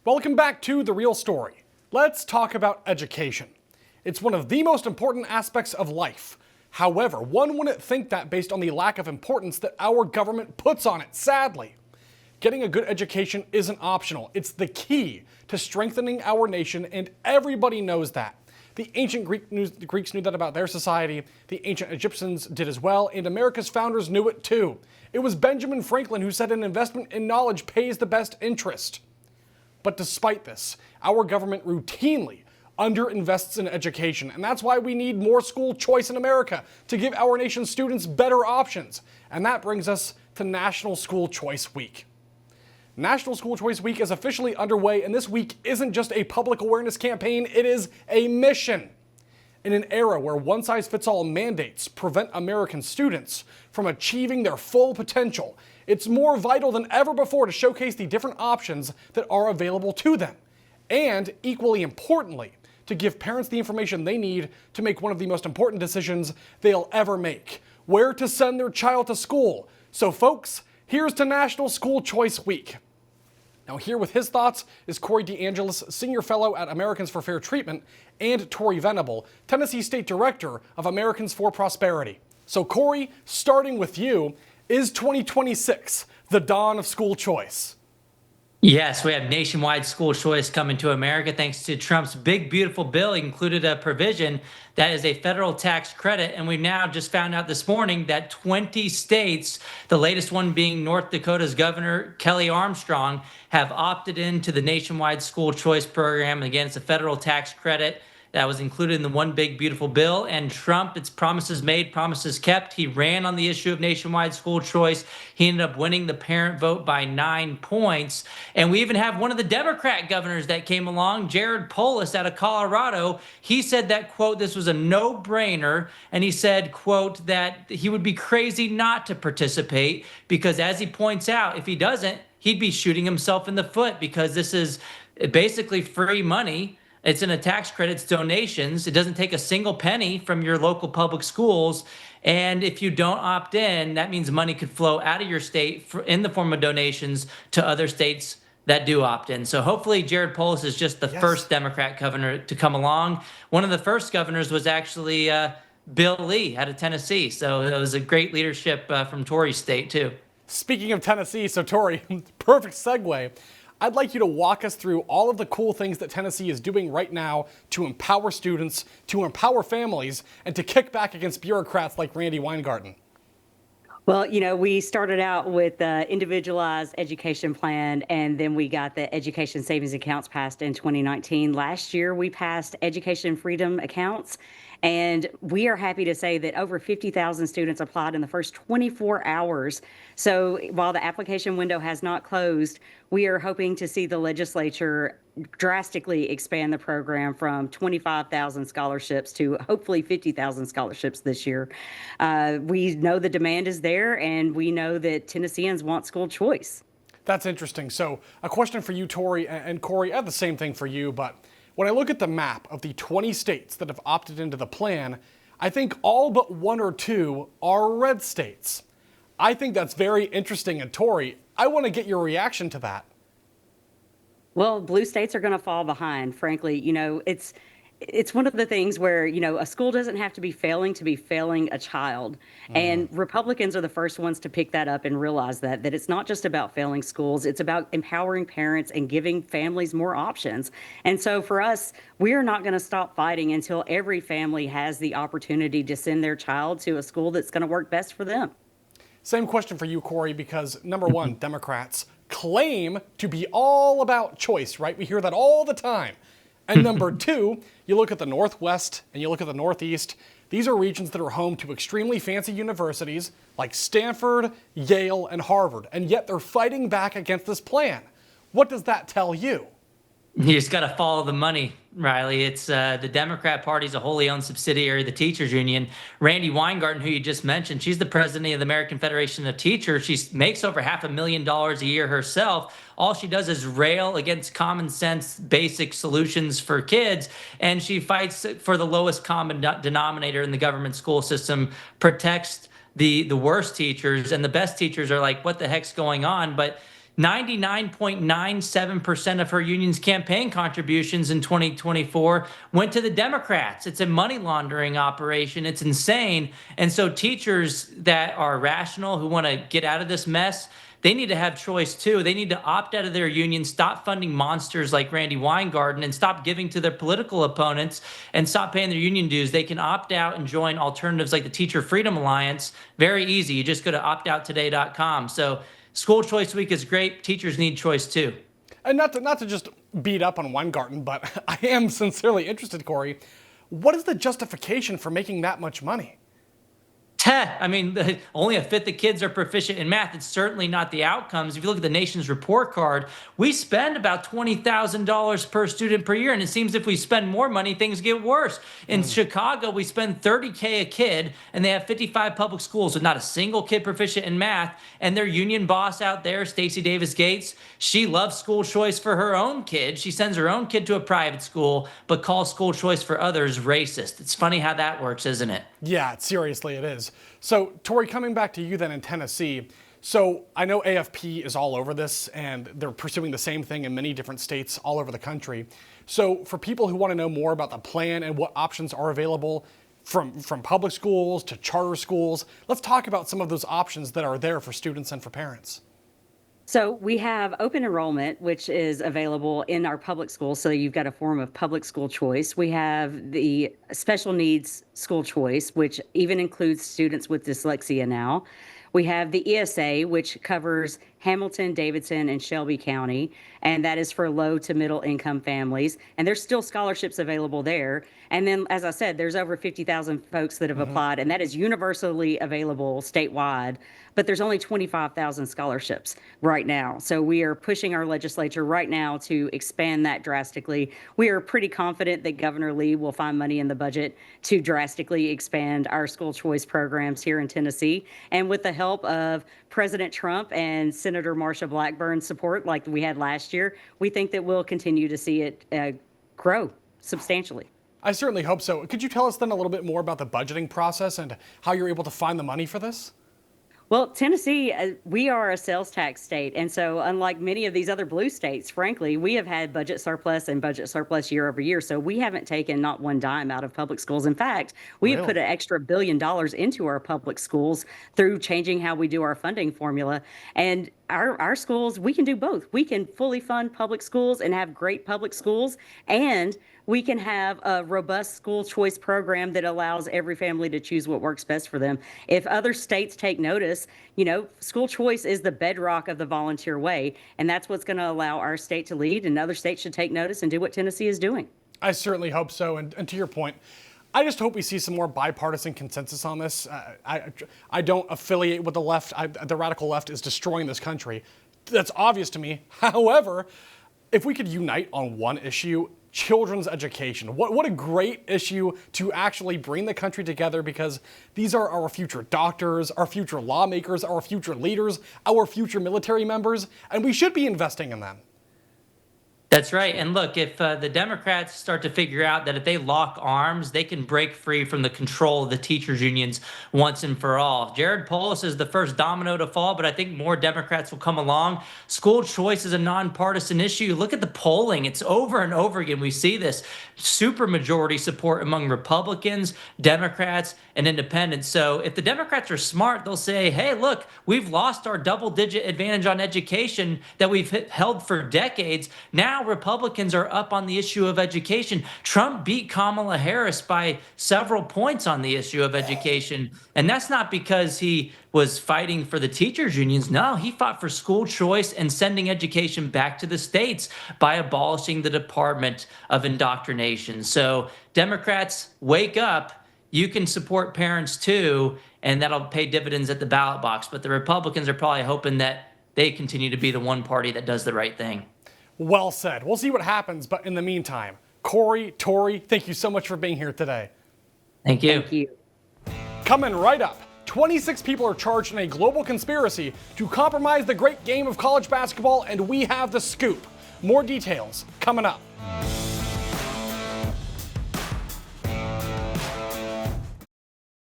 Welcome back to The Real Story. Let's talk about education. It's one of the most important aspects of life. However, one wouldn't think that based on the lack of importance that our government puts on it, sadly. Getting a good education isn't optional. It's the key to strengthening our nation, and everybody knows that. The ancient Greeks knew that about their society, the ancient Egyptians did as well, and America's founders knew it too. It was Benjamin Franklin who said an investment in knowledge pays the best interest. But despite this, our government routinely underinvests in education, and that's why we need more school choice in America to give our nation's students better options. And that brings us to National School Choice Week. National School Choice Week is officially underway, and this week isn't just a public awareness campaign, it is a mission. In an era where one-size-fits-all mandates prevent American students from achieving their full potential, it's more vital than ever before to showcase the different options that are available to them. And, equally importantly, to give parents the information they need to make one of the most important decisions they'll ever make: where to send their child to school. So folks, here's to National School Choice Week. Now here with his thoughts is Corey DeAngelis, Senior Fellow at Americans for Fair Treatment, and Tori Venable, Tennessee State Director of Americans for Prosperity. So Corey, starting with you, is 2026 the dawn of school choice? Yes, we have nationwide school choice coming to America thanks to Trump's big, beautiful bill. He included a provision that is a federal tax credit. And we've now just found out this morning that 20 states, the latest one being North Dakota's Governor Kelly Armstrong, have opted into the nationwide school choice program. Again, it's a federal tax credit that was included in the one big, beautiful bill. And Trump, it's promises made, promises kept. He ran on the issue of nationwide school choice. He ended up winning the parent vote by 9 points. And we even have one of the Democrat governors that came along, Jared Polis out of Colorado. He said that, quote, this was a no-brainer. And he said, quote, that he would be crazy not to participate because, as he points out, if he doesn't, he'd be shooting himself in the foot because this is basically free money. It's in a tax credit, it's donations. It doesn't take a single penny from your local public schools. And if you don't opt in, that means money could flow out of your state in the form of donations to other states that do opt in. So hopefully Jared Polis is just the first Democrat governor to come along. One of the first governors was actually Bill Lee out of Tennessee. So it was a great leadership from Tori's state too. Speaking of Tennessee, so Tori, perfect segue. I'd like you to walk us through all of the cool things that Tennessee is doing right now to empower students, to empower families, and to kick back against bureaucrats like Randi Weingarten. Well, we started out with the individualized education plan, and then we got the education savings accounts passed in 2019. Last year, we passed education freedom accounts, and we are happy to say that over 50,000 students applied in the first 24 hours. So while the application window has not closed, we are hoping to see the legislature drastically expand the program from 25,000 scholarships to hopefully 50,000 scholarships this year. We know the demand is there, and we know that Tennesseans want school choice. That's interesting. So a question for you, Tori, and Corey, I have the same thing for you, but when I look at the map of the 20 states that have opted into the plan, I think all but one or two are red states. I think that's very interesting, and Tori, I want to get your reaction to that. Well, blue states are going to fall behind, frankly. It's one of the things where, a school doesn't have to be failing a child. And Republicans are the first ones to pick that up and realize that it's not just about failing schools. It's about empowering parents and giving families more options. And so for us, we are not going to stop fighting until every family has the opportunity to send their child to a school that's going to work best for them. Same question for you, Corey, because number one, Democrats claim to be all about choice, right? We hear that all the time. And number two, you look at the Northwest and you look at the Northeast. These are regions that are home to extremely fancy universities like Stanford, Yale, and Harvard, and yet they're fighting back against this plan. What does that tell you? You just got to follow the money, Riley. It's the Democrat Party's a wholly owned subsidiary of the teachers union. Randi Weingarten, who you just mentioned, she's the president of the American Federation of Teachers. She makes over $500,000 a year herself. All she does is rail against common sense, basic solutions for kids. And she fights for the lowest common denominator in the government school system, protects the worst teachers, and the best teachers are like, what the heck's going on? But 99.97% of her union's campaign contributions in 2024 went to the Democrats. It's a money laundering operation. It's insane. And so teachers that are rational, who want to get out of this mess, they need to have choice too. They need to opt out of their union, stop funding monsters like Randy Weingarten, and stop giving to their political opponents and stop paying their union dues. They can opt out and join alternatives like the Teacher Freedom Alliance. Very easy. You just go to optouttoday.com. So School Choice Week is great. Teachers need choice too. And not to just beat up on Weingarten, but I am sincerely interested, Corey. What is the justification for making that much money? I mean, only a fifth of kids are proficient in math. It's certainly not the outcomes. If you look at the nation's report card, we spend about $20,000 per student per year. And it seems if we spend more money, things get worse. In Chicago, we spend $30K a kid, and they have 55 public schools with not a single kid proficient in math. And their union boss out there, Stacey Davis Gates, she loves school choice for her own kid. She sends her own kid to a private school, but calls school choice for others racist. It's funny how that works, isn't it? Yeah, seriously, it is. So, Tori, coming back to you then in Tennessee, so I know AFP is all over this, and they're pursuing the same thing in many different states all over the country. So for people who want to know more about the plan and what options are available from public schools to charter schools, let's talk about some of those options that are there for students and for parents. So we have open enrollment, which is available in our public schools. So you've got a form of public school choice. We have the special needs school choice, which even includes students with dyslexia now. We have the ESA, which covers Hamilton, Davidson, and Shelby County, and that is for low to middle income families. And there's still scholarships available there. And then, as I said, there's over 50,000 folks that have applied, and that is universally available statewide. But there's only 25,000 scholarships right now. So we are pushing our legislature right now to expand that drastically. We are pretty confident that Governor Lee will find money in the budget to drastically expand our school choice programs here in Tennessee. And with the help of President Trump and Senator Marsha Blackburn's support, like we had last year, we think that we'll continue to see it grow substantially. I certainly hope so. Could you tell us then a little bit more about the budgeting process and how you're able to find the money for this? Well, Tennessee, we are a sales tax state. And so unlike many of these other blue states, frankly, we have had budget surplus and budget surplus year over year. So we haven't taken not one dime out of public schools. In fact, we have put an extra $1 billion into our public schools through changing how we do our funding formula. And our schools, we can do both. We can fully fund public schools and have great public schools, and we can have a robust school choice program that allows every family to choose what works best for them. If other states take notice, you know, school choice is the bedrock of the volunteer way, and that's what's going to allow our state to lead, and other states should take notice and do what Tennessee is doing. I certainly hope so. And to your point, I just hope we see some more bipartisan consensus on this. I don't affiliate with the left. The radical left is destroying this country. That's obvious to me. However, if we could unite on one issue, children's education. What a great issue to actually bring the country together, because these are our future doctors, our future lawmakers, our future leaders, our future military members, and we should be investing in them. That's right. And look, if the Democrats start to figure out that if they lock arms, they can break free from the control of the teachers' unions once and for all. Jared Polis is the first domino to fall, but I think more Democrats will come along. School choice is a nonpartisan issue. Look at the polling. It's over and over again. We see this supermajority support among Republicans, Democrats, and independents. So if the Democrats are smart, they'll say, hey, look, we've lost our double-digit advantage on education that we've held for decades. Now Republicans are up on the issue of education. Trump beat Kamala Harris by several points on the issue of education. And that's not because he was fighting for the teachers' unions. No, he fought for school choice and sending education back to the states by abolishing the Department of Indoctrination. So Democrats, wake up. You can support parents too, and that'll pay dividends at the ballot box. But the Republicans are probably hoping that they continue to be the one party that does the right thing. Well said. We'll see what happens, but in the meantime, Corey, Tori, thank you so much for being here today. Thank you. Thank you. Coming right up, 26 people are charged in a global conspiracy to compromise the great game of college basketball, and we have the scoop. More details coming up.